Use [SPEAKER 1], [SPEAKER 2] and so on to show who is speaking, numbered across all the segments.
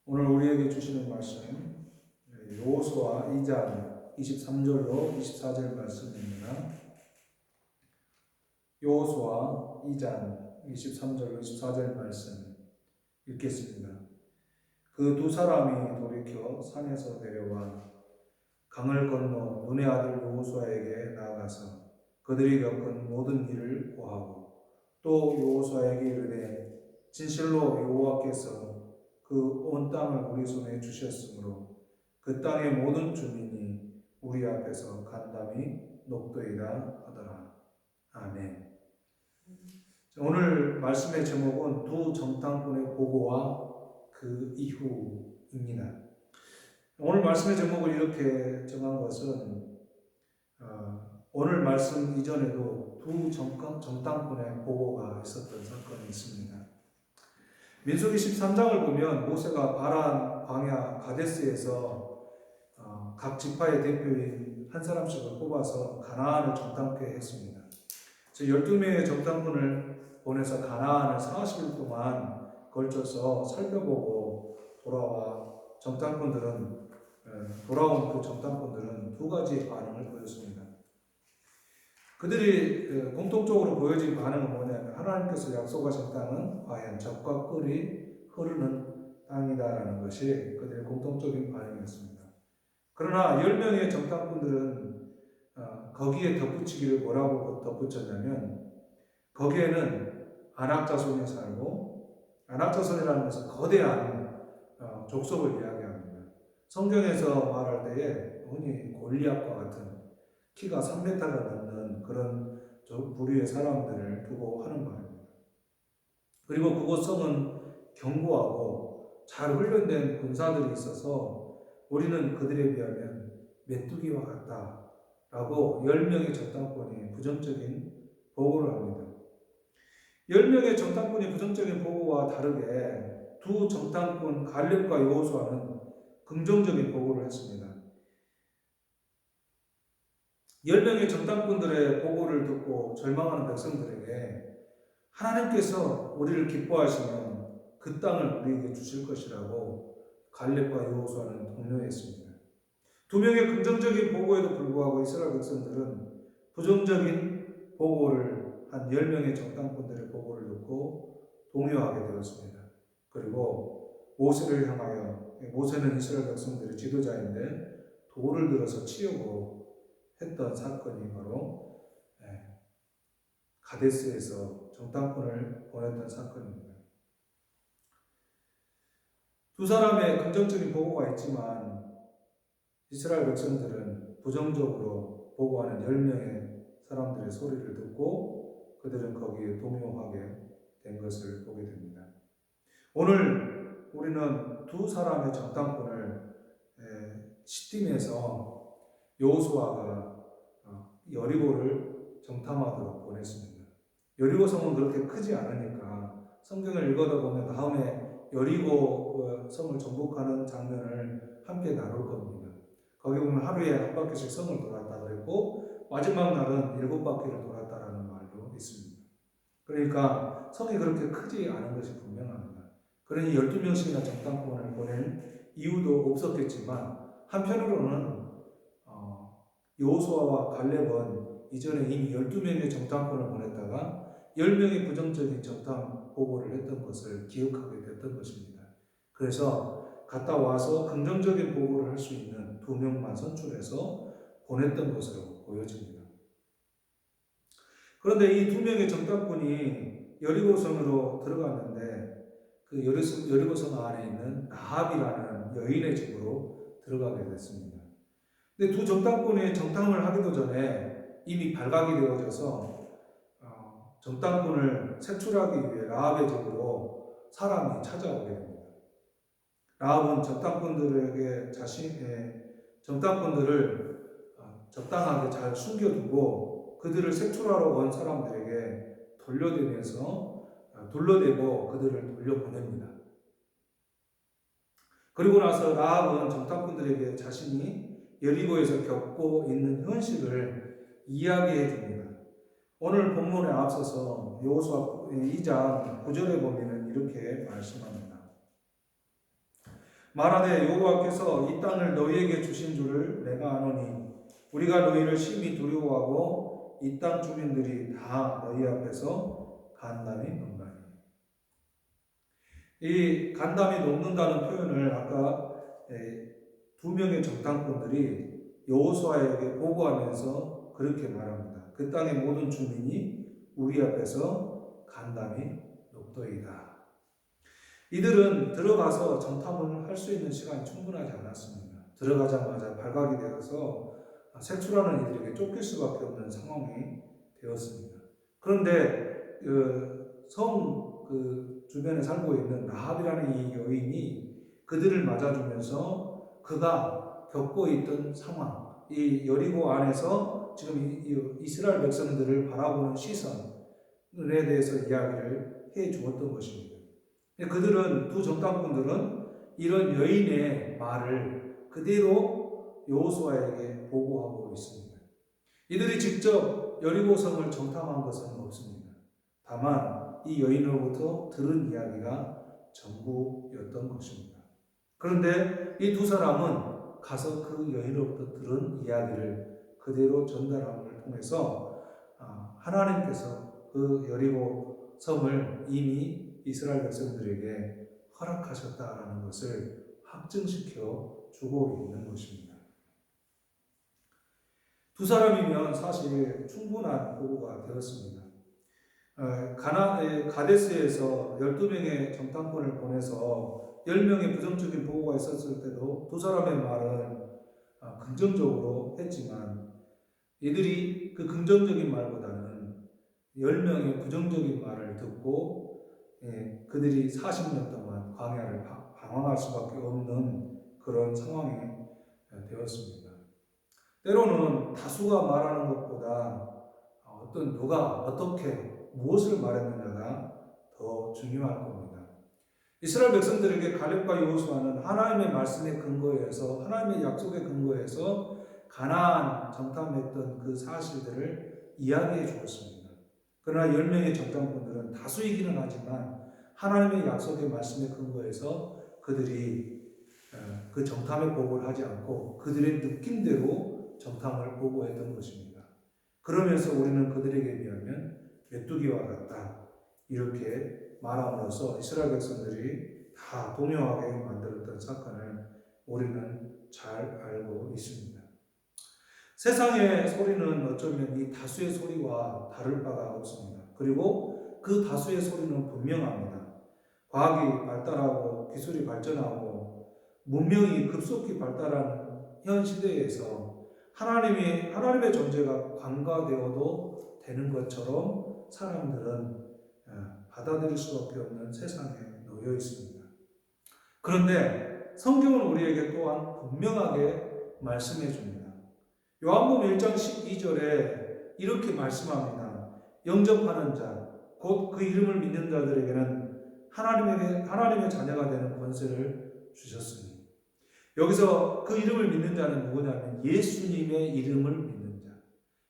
[SPEAKER 1] 오늘 우리에게 주시는 말씀 여호수아 2장 23절로 24절 말씀입니다. 여호수아 2장 23절로 24절 말씀 읽겠습니다. 그 두 사람이 돌이켜 산에서 내려와 강을 건너 눈의 아들 여호수아에게 나아가서 그들이 겪은 모든 일을 고하고 또 여호수아에게 이르되 진실로 여호와께서 그 온 땅을 우리 손에 주셨으므로 그 땅의 모든 주민이 우리 앞에서 간담이 높도이다 하더라. 아멘. 오늘 말씀의 제목은 두 정탐꾼의 보고와 그 이후입니다. 오늘 말씀의 제목을 이렇게 정한 것은 오늘 말씀 이전에도 두 정탐꾼의 보고가 있었던 사건이 있습니다. 민수기 13장을 보면 모세가 바란 광야 가데스에서 각 지파의 대표인 한 사람씩을 뽑아서 가나안을 정탐케 했습니다. 12명의 정탐꾼을 보내서 가나안을 40일 동안 걸쳐서 살펴보고 돌아온 그 정탐꾼들은 두 가지 반응을 보였습니다. 그들이 공통적으로 보여진 반응은 뭐냐면 하나님께서 약속하신 땅은 과연 젖과 꿀이 흐르는 땅이다라는 것이 그들의 공통적인 반응이었습니다. 그러나 10명의 정탐꾼들은 거기에 덧붙이기를 뭐라고 덧붙였냐면 거기에는 안악자손이 살고 안악자손이라는 것은 거대한 족속을 이야기합니다. 성경에서 말할 때에 흔히 골리앗과 같은 키가 3m가 넘는 그런 부류의 사람들을 두고 하는 말입니다. 그리고 그곳 성은 견고하고 잘 훈련된 군사들이 있어서 우리는 그들에 비하면 메뚜기와 같다라고 10명의 정탐꾼이 부정적인 보고를 합니다. 10명의 정탐꾼이 부정적인 보고와 다르게 두 정탐꾼 갈렙과 여호수아는 긍정적인 보고를 했습니다. 10명의 정탐꾼들의 보고를 듣고 절망하는 백성들에게 하나님께서 우리를 기뻐하시면 그 땅을 우리에게 주실 것이라고 갈렙과 여호수아는 독려했습니다. 두 명의 긍정적인 보고에도 불구하고 이스라엘 백성들은 부정적인 보고를 한 10명의 정탐꾼들의 보고를 듣고 동요하게 되었습니다. 그리고 모세를 향하여, 모세는 이스라엘 백성들의 지도자인데 돌을 들어서 치려고 했던 사건이 바로 가데스에서 정탐꾼을 보냈던 사건입니다. 두 사람의 긍정적인 보고가 있지만 이스라엘 백성들은 부정적으로 보고하는 10명의 사람들의 소리를 듣고 그들은 거기에 동요하게 된 것을 보게 됩니다. 오늘 우리는 두 사람의 정탐꾼을 시딤에서 여호수아가 여리고를 정탐하도록 보냈습니다. 여리고 성은 그렇게 크지 않으니까 성경을 읽어다 보면 다음에 여리고 성을 정복하는 장면을 함께 나눌 겁니다. 거기 보면 하루에 한 바퀴씩 성을 돌았다 그랬고 마지막 날은 7바퀴를 돌았다라는 말도 있습니다. 그러니까 성이 그렇게 크지 않은 것이 분명합니다. 그러니 12명씩이나 정탐꾼을 보낼 이유도 없었겠지만 한편으로는 여호수아와 갈렙은 이전에 이미 12명의 정탐꾼을 보냈다가 10명의 부정적인 정탐 보고를 했던 것을 기억하게 됐던 것입니다. 그래서 갔다 와서 긍정적인 보고를 할 수 있는 2명만 선출해서 보냈던 것으로 보여집니다. 그런데 이 2명의 정탐꾼이 여리고성으로 들어갔는데 그 여리고성 안에 있는 라합이라는 여인의 집으로 들어가게 됐습니다. 근데 두 정탐꾼이 정탐을 하기도 전에 이미 발각이 되어져서 정탐꾼을 색출하기 위해 라합의 집으로 사람이 찾아오게 됩니다. 라합은 정탐꾼들을 적당하게 잘 숨겨두고 그들을 색출하러 온 사람들에게 둘러대고 그들을 돌려보냅니다. 그리고 나서 라합은 정탐꾼들에게 자신이 여리고에서 겪고 있는 현실을 이야기해 줍니다. 오늘 본문에 앞서서 여호수아 2장 9절에 보면 이렇게 말씀합니다. 말하되 여호와께서 이 땅을 너희에게 주신 줄을 내가 아노니 우리가 너희를 심히 두려워하고 이 땅 주민들이 다 너희 앞에서 간담이 높나니. 이 간담이 높는다는 표현을 아까 두 명의 정탐꾼들이 여호수아에게 보고하면서 그렇게 말합니다. 그 땅의 모든 주민이 우리 앞에서 간담이 높도이다. 이들은 들어가서 정탐을 할 수 있는 시간이 충분하지 않았습니다. 들어가자마자 발각이 되어서 색출하는 이들에게 쫓길 수밖에 없는 상황이 되었습니다. 그런데 성 주변에 살고 있는 라합이라는 이 여인이 그들을 맞아주면서 그가 겪고 있던 상황, 이 여리고 안에서 지금 이 이스라엘 백성들을 바라보는 시선에 대해서 이야기를 해 주었던 것입니다. 그들은 두 정탐꾼들은 이런 여인의 말을 그대로 여호수아에게 보고하고 있습니다. 이들이 직접 여리고성을 정탐한 것은 없습니다. 다만 이 여인으로부터 들은 이야기가 전부였던 것입니다. 그런데 이 두 사람은 가서 그 여인으로부터 들은 이야기를 그대로 전달함을 통해서 하나님께서 그 여리고 성을 이미 이스라엘 백성들에게 허락하셨다라는 것을 확증시켜 주고 있는 것입니다. 두 사람이면 사실 충분한 보고가 되었습니다. 가데스에서 12명의 정탐꾼을 보내서 10명의 부정적인 보고가 있었을 때도 두 사람의 말은 긍정적으로 했지만 이들이 그 긍정적인 말보다는 10명의 부정적인 말을 듣고 그들이 40년 동안 광야를 방황할 수밖에 없는 그런 상황이 되었습니다. 때로는 다수가 말하는 것보다 누가 어떻게 무엇을 말했느냐가 더 중요할 겁니다. 이스라엘 백성들에게 갈렙과 여호수아는 하나님의 말씀에 근거해서 하나님의 약속에 근거해서 가나안 정탐했던 그 사실들을 이야기해 주었습니다. 그러나 10명의 정탐꾼들은 다수이기는 하지만 하나님의 약속의 말씀에 근거해서 그들이 그 정탐의 보고를 하지 않고 그들의 느낌대로 정탐을 보고했던 것입니다. 그러면서 우리는 그들에게 비하면 메뚜기와 같다 이렇게 말함으로써 이스라엘 백성들이 다 동요하게 만들었던 사건을 우리는 잘 알고 있습니다. 세상의 소리는 어쩌면 이 다수의 소리와 다를 바가 없습니다. 그리고 그 다수의 소리는 분명합니다. 과학이 발달하고 기술이 발전하고 문명이 급속히 발달한 현 시대에서 하나님의 존재가 간과되어도 되는 것처럼 사람들은 받아들일 수밖에 없는 세상에 놓여 있습니다. 그런데 성경은 우리에게 또한 분명하게 말씀해 줍니다. 요한복음 1장 12절에 이렇게 말씀합니다. 영접하는 자, 곧 그 이름을 믿는 자들에게는 하나님의 자녀가 되는 권세를 주셨으니. 여기서 그 이름을 믿는 자는 누구냐면 예수님의 이름을 믿는 자,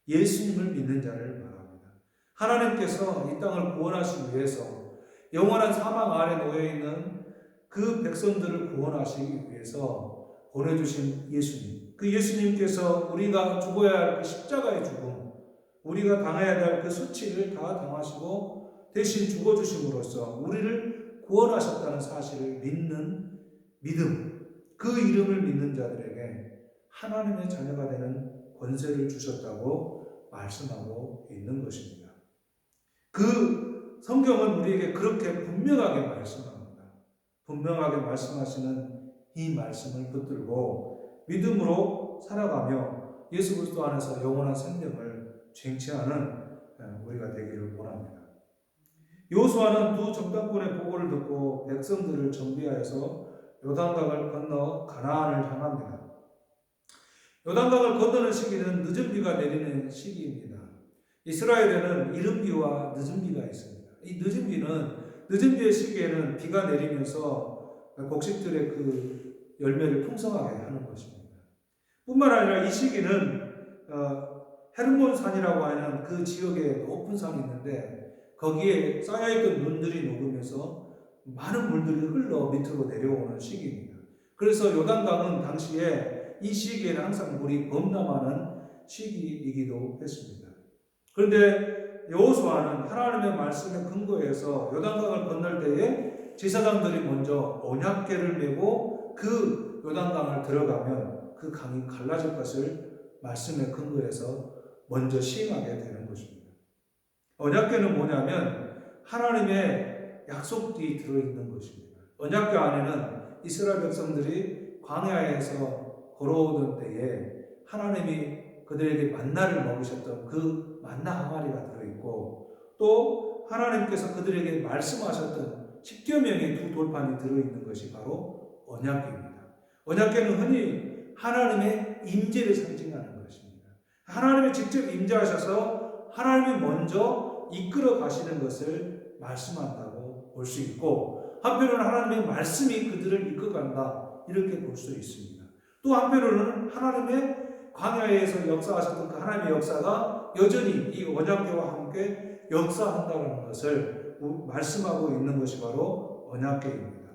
[SPEAKER 1] 예수님을 믿는 자를 말합니다. 하나님께서 이 땅을 구원하시기 위해서 영원한 사망 아래 놓여있는 그 백성들을 구원하시기 위해서 보내주신 예수님, 그 예수님께서 우리가 죽어야 할 그 십자가의 죽음, 우리가 당해야 할 그 수치를 다 당하시고 대신 죽어주심으로써 우리를 구원하셨다는 사실을 믿는 믿음, 그 이름을 믿는 자들에게 하나님의 자녀가 되는 권세를 주셨다고 말씀하고 있는 것입니다. 그 성경은 우리에게 그렇게 분명하게 말씀합니다. 분명하게 말씀하시는 이 말씀을 붙들고 믿음으로 살아가며 예수 그리스도 안에서 영원한 생명을 쟁취하는 우리가 되기를 원합니다. 여호수아는 두 정탐꾼의 보고를 듣고 백성들을 정비하여서 요단강을 건너 가나안을 향합니다. 요단강을 건너는 시기는 늦은 비가 내리는 시기입니다. 이스라엘에는 이른 비와 늦은 비가 있습니다. 이 늦은 비의 시기에는 비가 내리면서 곡식들의 그 열매를 풍성하게 하는 것입니다. 뿐만 아니라 이 시기는 헤르몬산이라고 하는 그 지역에 높은 산이 있는데 거기에 쌓여있던 눈들이 녹으면서 많은 물들이 흘러 밑으로 내려오는 시기입니다. 그래서 요단강은 당시에 이 시기에는 항상 물이 범람하는 시기이기도 했습니다. 그런데 여호수아는 하나님의 말씀에 근거해서 요단강을 건널 때에 제사장들이 먼저 언약궤를 메고 그 요단강을 들어가면 그 강이 갈라질 것을 말씀에 근거해서 먼저 시행하게 되는 것입니다. 언약궤는 뭐냐면 하나님의 약속이 들어있는 것입니다. 언약궤 안에는 이스라엘 백성들이 광야에서 걸어오던 때에 하나님이 그들에게 만나를 먹이셨던 그 만나 항아리가 들어있고, 또 하나님께서 그들에게 말씀하셨던 10여 명의 두 돌판이 들어있는 것이 바로 언약궤입니다. 언약궤는 흔히 하나님의 임재를 상징하는 것입니다. 하나님이 직접 임재하셔서 하나님이 먼저 이끌어 가시는 것을 말씀한다고 볼 수 있고, 한편으로는 하나님의 말씀이 그들을 이끌어간다, 이렇게 볼 수 있습니다. 또 한편으로는 하나님의 광야에서 역사하셨던 그 하나님의 역사가 여전히 이 언약궤와 함께 역사한다는 것을 말씀하고 있는 것이 바로 언약궤입니다.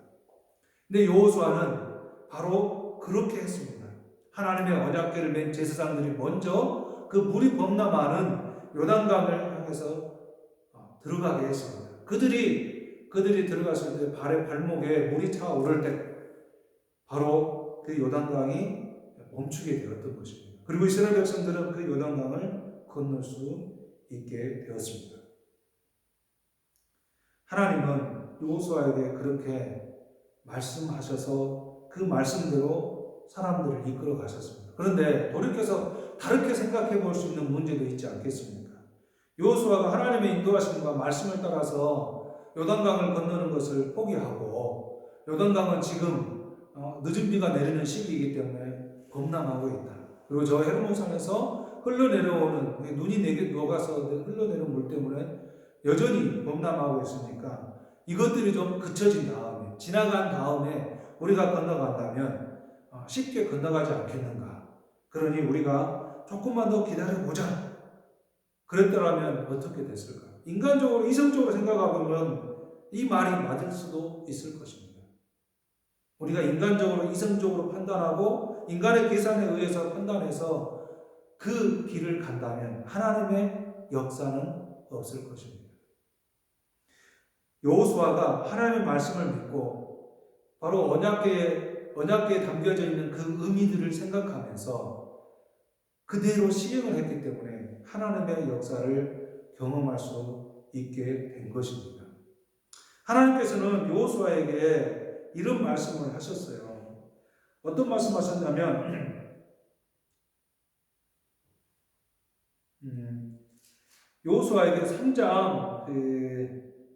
[SPEAKER 1] 근데 여호수아는 바로 그렇게 했습니다. 하나님의 언약궤를 맨 제사장들이 먼저 그 물이 범람하는 요단강을 향해서 들어가게 했습니다. 그들이 들어갔을 때 발목에 물이 차오를 때 바로 그 요단강이 멈추게 되었던 것입니다. 그리고 이스라엘 백성들은 그 요단강을 건널 수 있게 되었습니다. 하나님은 여호수아에게 그렇게 말씀하셔서 그 말씀대로 사람들을 이끌어 가셨습니다. 그런데 돌이켜서 다르게 생각해 볼 수 있는 문제도 있지 않겠습니까? 여호수아가 하나님의 인도하심과 말씀을 따라서 요단강을 건너는 것을 포기하고, 요단강은 지금 늦은 비가 내리는 시기이기 때문에 범람하고 있다. 그리고 저 헤르몬산에서 흘러내려오는, 눈이 녹아서 흘러내려온 물 때문에 여전히 범람하고 있으니까 이것들이 좀 그쳐진 다음에, 지나간 다음에 우리가 건너간다면 쉽게 건너가지 않겠는가. 그러니 우리가 조금만 더 기다려보자. 그랬더라면 어떻게 됐을까? 인간적으로, 이성적으로 생각해보면 이 말이 맞을 수도 있을 것입니다. 우리가 인간적으로, 이성적으로 판단하고 인간의 계산에 의해서 판단해서 그 길을 간다면 하나님의 역사는 없을 것입니다. 여호수아가 하나님의 말씀을 믿고 바로 언약궤에 담겨져 있는 그 의미들을 생각하면서 그대로 시행을 했기 때문에 하나님의 역사를 경험할 수 있게 된 것입니다. 하나님께서는 여호수아에게 이런 말씀을 하셨어요. 어떤 말씀 하셨냐면 여호수아에게 3장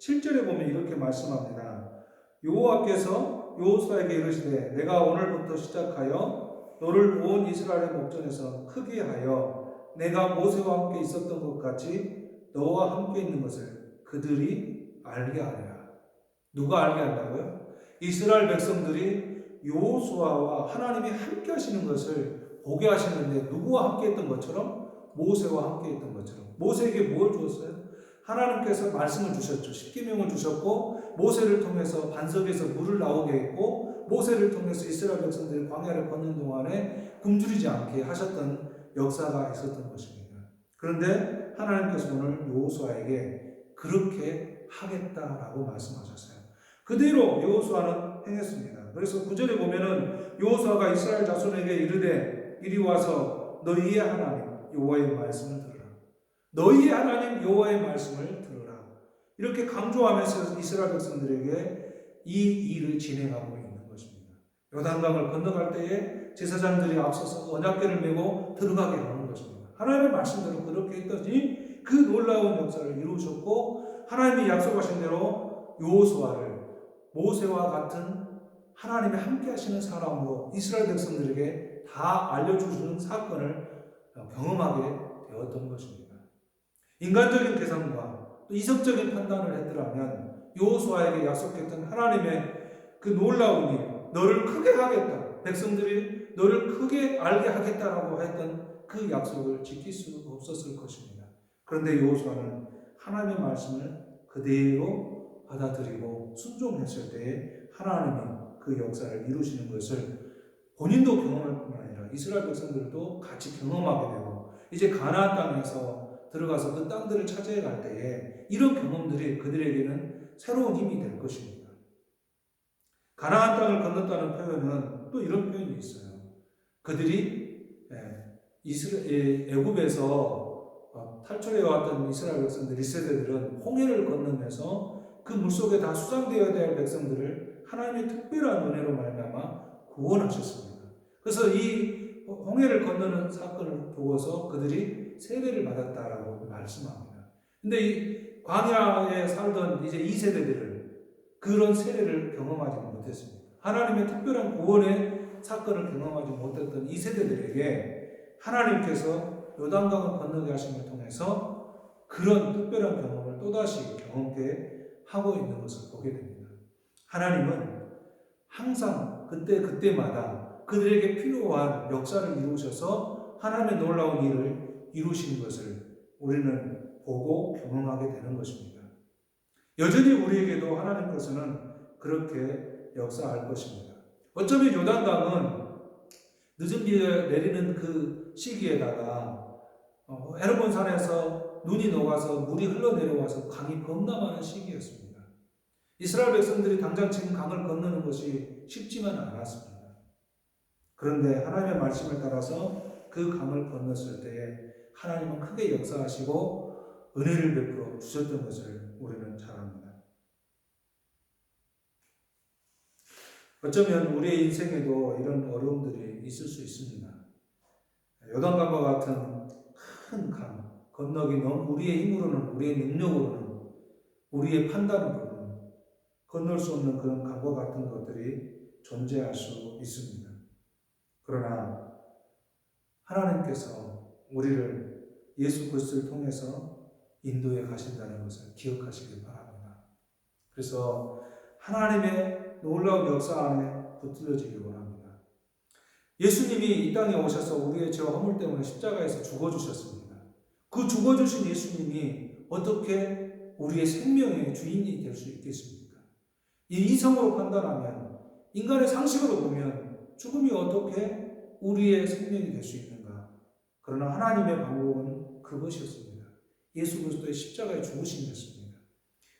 [SPEAKER 1] 7절에 보면 이렇게 말씀합니다. 여호와께서 여호수아에게 이르시되 내가 오늘부터 시작하여 너를 온 이스라엘의 목전에서 크게 하여 내가 모세와 함께 있었던 것 같이 너와 함께 있는 것을 그들이 알게 하리라. 누가 알게 한다고요? 이스라엘 백성들이 여호수아와 하나님이 함께 하시는 것을 보게 하시는데, 누구와 함께 했던 것처럼? 모세와 함께 했던 것처럼. 모세에게 뭘 주었어요? 하나님께서 말씀을 주셨죠. 십계명을 주셨고, 모세를 통해서 반석에서 물을 나오게 했고, 모세를 통해서 이스라엘 백성들이 광야를 걷는 동안에 굶주리지 않게 하셨던 역사가 있었던 것입니다. 그런데 하나님께서 오늘 여호수아에게 그렇게 하겠다라고 말씀하셨어요. 그대로 여호수아는 행했습니다. 그래서 9절에 보면은 여호수아가 이스라엘 자손에게 이르되 이리 와서 너희의 하나님 여호와의 말씀을 들으라. 너희의 하나님 여호와의 말씀을 들으라. 이렇게 강조하면서 이스라엘 백성들에게 이 일을 진행하고 있는 것입니다. 요단강을 건너갈 때에 제사장들이 앞서서 언약궤를 메고 들어가게 하는 것입니다. 하나님의 말씀대로 그렇게 했더니 그 놀라운 역사를 이루셨고, 하나님이 약속하신 대로 여호수아를 모세와 같은 하나님이 함께 하시는 사람으로 이스라엘 백성들에게 다 알려주시는 사건을 경험하게 되었던 것입니다. 인간적인 계산과 또 이성적인 판단을 했더라면 여호수아에게 약속했던 하나님의 그 놀라운 일, 너를 크게 하겠다, 백성들이 너를 크게 알게 하겠다라고 했던 그 약속을 지킬 수 없었을 것입니다. 그런데 여호수아는 하나님의 말씀을 그대로 받아들이고 순종했을 때에 하나님이 그 역사를 이루시는 것을 본인도 경험할 뿐만 아니라 이스라엘 백성들도 같이 경험하게 되고, 이제 가나안 땅에서 들어가서 그 땅들을 차지해 갈 때에 이런 경험들이 그들에게는 새로운 힘이 될 것입니다. 가나안 땅을 건넜다는 표현은 또 이런 표현이 있어요. 그들이 애굽에서 탈출해 왔던 이스라엘 백성들 1세대들은 홍해를 건너면서 그 물속에 다 수장되어야 될 백성들을 하나님의 특별한 은혜로 말미암아 구원하셨습니다. 그래서 이 홍해를 건너는 사건을 보고서 그들이 세례를 받았다라고 말씀합니다. 근데 이 광야에 살던 이제 2세대들은 그런 세례를 경험하지 못했습니다. 하나님의 특별한 구원의 사건을 경험하지 못했던 2세대들에게 하나님께서 요단강을 건너게 하심을 통해서 그런 특별한 경험을 또다시 경험케 하고 있는 것을 보게 됩니다. 하나님은 항상 그때마다 그들에게 필요한 역사를 이루셔서 하나님의 놀라운 일을 이루신 것을 우리는 보고 경험하게 되는 것입니다. 여전히 우리에게도 하나님께서는 그렇게 역사할 것입니다. 어쩌면 요단강은 늦은 비가 내리는 그 시기에다가 헤르몬 산에서 눈이 녹아서 물이 흘러내려와서 강이 범람하는 시기였습니다. 이스라엘 백성들이 당장 지금 강을 건너는 것이 쉽지만 않았습니다. 그런데 하나님의 말씀을 따라서 그 강을 건넜을 때에 하나님은 크게 역사하시고 은혜를 베풀어 주셨던 것을 우리는 잘 압니다. 어쩌면 우리의 인생에도 이런 어려움들이 있을 수 있습니다. 요단강과 같은 큰 강, 건너기 너무 우리의 힘으로는, 우리의 능력으로는, 우리의 판단으로는 건널 수 없는 그런 강과 같은 것들이 존재할 수 있습니다. 그러나 하나님께서 우리를 예수 그리스도를 통해서 인도해 가신다는 것을 기억하시길 바랍니다. 그래서 하나님의 놀라운 역사 안에 붙들려지길 원합니다. 예수님이 이 땅에 오셔서 우리의 죄와 허물 때문에 십자가에서 죽어주셨습니다. 그 죽어주신 예수님이 어떻게 우리의 생명의 주인이 될 수 있겠습니까? 이 이성으로 판단하면, 인간의 상식으로 보면 죽음이 어떻게 우리의 생명이 될 수 있는가? 그러나 하나님의 방법은 그것이었습니다. 예수 그리스도의 십자가에 죽으심이었습니다.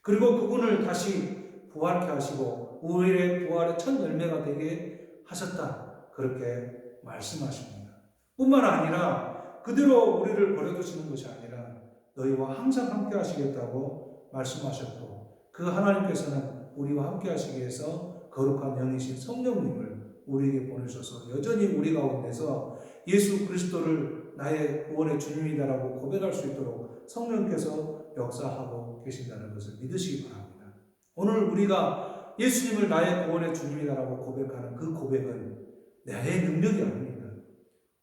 [SPEAKER 1] 그리고 그분을 다시 부활케 하시고 우리의 부활의 첫 열매가 되게 하셨다, 그렇게 말씀하십니다. 뿐만 아니라 그대로 우리를 버려두시는 것이 아니라 너희와 항상 함께 하시겠다고 말씀하셨고, 그 하나님께서는 우리와 함께 하시기 위해서 거룩한 영이신 성령님을 우리에게 보내셔서 여전히 우리 가운데서 예수 그리스도를 나의 구원의 주님이다라고 고백할 수 있도록 성령께서 역사하고 계신다는 것을 믿으시기 바랍니다. 오늘 우리가 예수님을 나의 구원의 주님이다라고 고백하는 그 고백은 나의 능력이 아닙니다.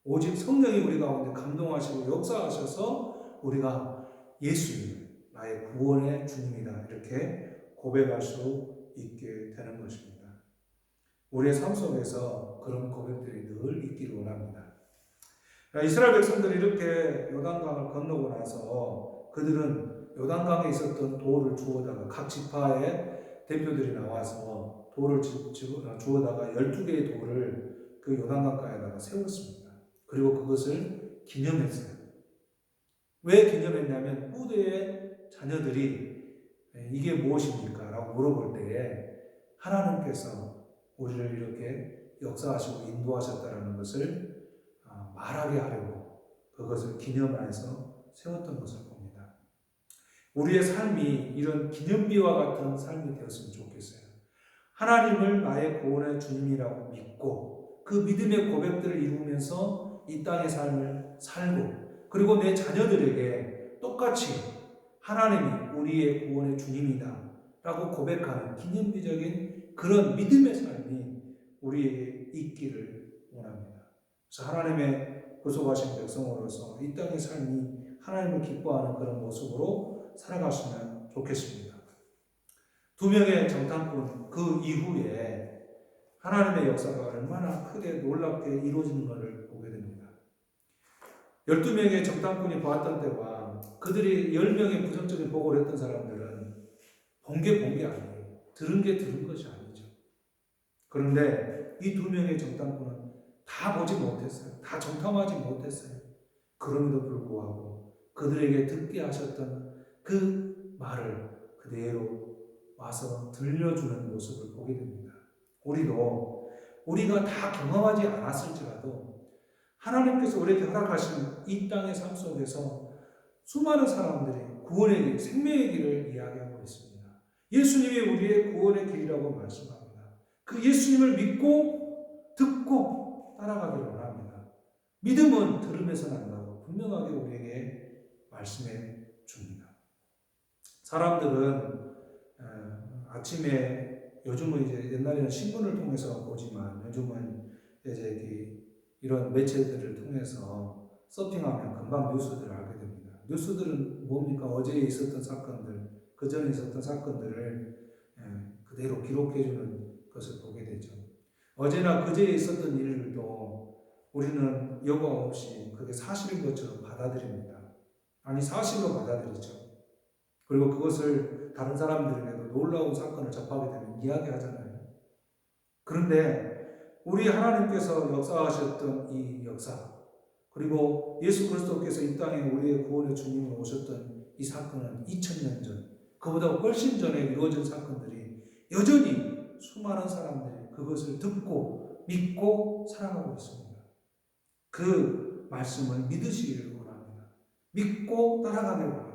[SPEAKER 1] 오직 성령이 우리 가운데 감동하시고 역사하셔서 우리가 예수님을 나의 구원의 주님이다 이렇게 고백할 수 있게 되는 것입니다. 우리의 삶 속에서 그런 고백들이 늘 있기를 원합니다. 이스라엘 백성들이 이렇게 요단강을 건너고 나서 그들은 요단강에 있었던 돌을 주워다가 각 지파의 대표들이 나와서 돌을 주워다가 12개의 돌을 그 요단강가에다가 세웠습니다. 그리고 그것을 기념했어요. 왜 기념했냐면 후대의 자녀들이 이게 무엇입니까? 라고 물어볼 때에 하나님께서 우리를 이렇게 역사하시고 인도하셨다는 것을 말하게 하려고 그것을 기념해서 세웠던 것을 봅니다. 우리의 삶이 이런 기념비와 같은 삶이 되었으면 좋겠어요. 하나님을 나의 구원의 주님이라고 믿고 그 믿음의 고백들을 이루면서 이 땅의 삶을 살고, 그리고 내 자녀들에게 똑같이 하나님이 우리의 구원의 주님이다 라고 고백하는 기념비적인 그런 믿음의 삶이 우리에게 있기를 원합니다. 그래서 하나님의 구속하신 백성으로서 이 땅의 삶이 하나님을 기뻐하는 그런 모습으로 살아갔으면 좋겠습니다. 2명의 정탐꾼 그 이후에 하나님의 역사가 얼마나 크게 놀랍게 이루어지는 것을 보게 됩니다. 12명의 정탐꾼이 보았던 때와 그들이 10명의 부정적인 보고를 했던 사람들은 본 게 아니에요. 들은 게 들은 것이 아니죠. 그런데 이 두 명의 정탐꾼은 다 보지 못했어요. 다 정탐하지 못했어요. 그럼에도 불구하고 그들에게 듣게 하셨던 그 말을 그대로 와서 들려주는 모습을 보게 됩니다. 우리가 다 경험하지 않았을지라도 하나님께서 우리에게 허락하신 이 땅의 삶 속에서 수많은 사람들이 구원의 길, 생명의 길을 이야기하고 있습니다. 예수님이 우리의 구원의 길이라고 말씀합니다. 그 예수님을 믿고 듣고 따라가기를 원합니다. 믿음은 들음에서 난다고 분명하게 우리에게 말씀해 줍니다. 사람들은 아침에 요즘은 이제 옛날에는 신문을 통해서 보지만 요즘은 이제 이런 매체들을 통해서 서핑하면 금방 뉴스들을 알게 됩니다. 뉴스들은 뭡니까? 어제 있었던 사건들, 그 전에 있었던 사건들을 그대로 기록해주는 것을 보게 되죠. 어제나 그제에 있었던 일들도 우리는 여과 없이 그게 사실인 것처럼 받아들입니다. 아니 사실로 받아들이죠. 그리고 그것을 다른 사람들에게도 놀라운 사건을 접하게 되면 이야기하잖아요. 그런데 우리 하나님께서 역사하셨던 이 역사, 그리고 예수 그리스도께서 이 땅에 우리의 구원의 주님으로 오셨던 이 사건은 2000년 전, 그보다 훨씬 전에 이루어진 사건들이 여전히 수많은 사람들이 그것을 듣고 믿고 살아가고 있습니다. 그 말씀을 믿으시기를 원합니다. 믿고 따라가기를 원합니다.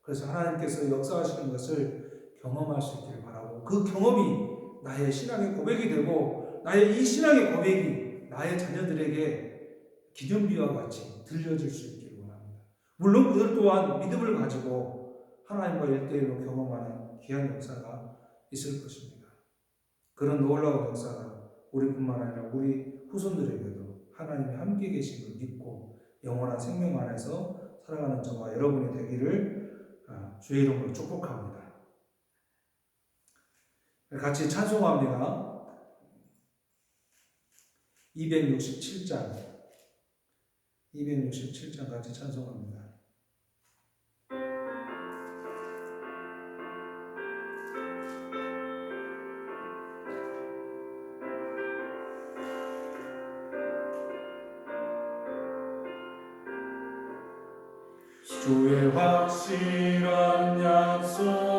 [SPEAKER 1] 그래서 하나님께서 역사하시는 것을 경험할 수 있기를 바라고, 그 경험이 나의 신앙의 고백이 되고 나의 이 신앙의 고백이 나의 자녀들에게 기념비와 같이 들려질 수 있기를 원합니다. 물론 그들 또한 믿음을 가지고 하나님과 1대1로 경험하는 귀한 역사가 있을 것입니다. 그런 놀라운 역사가 우리뿐만 아니라 우리 후손들에게도 하나님이 함께 계신 걸 믿고 영원한 생명 안에서 살아가는 저와 여러분이 되기를 주의 이름으로 축복합니다. 같이 찬송합니다. 267장 같이 찬송합니다. 주의 확실한 약속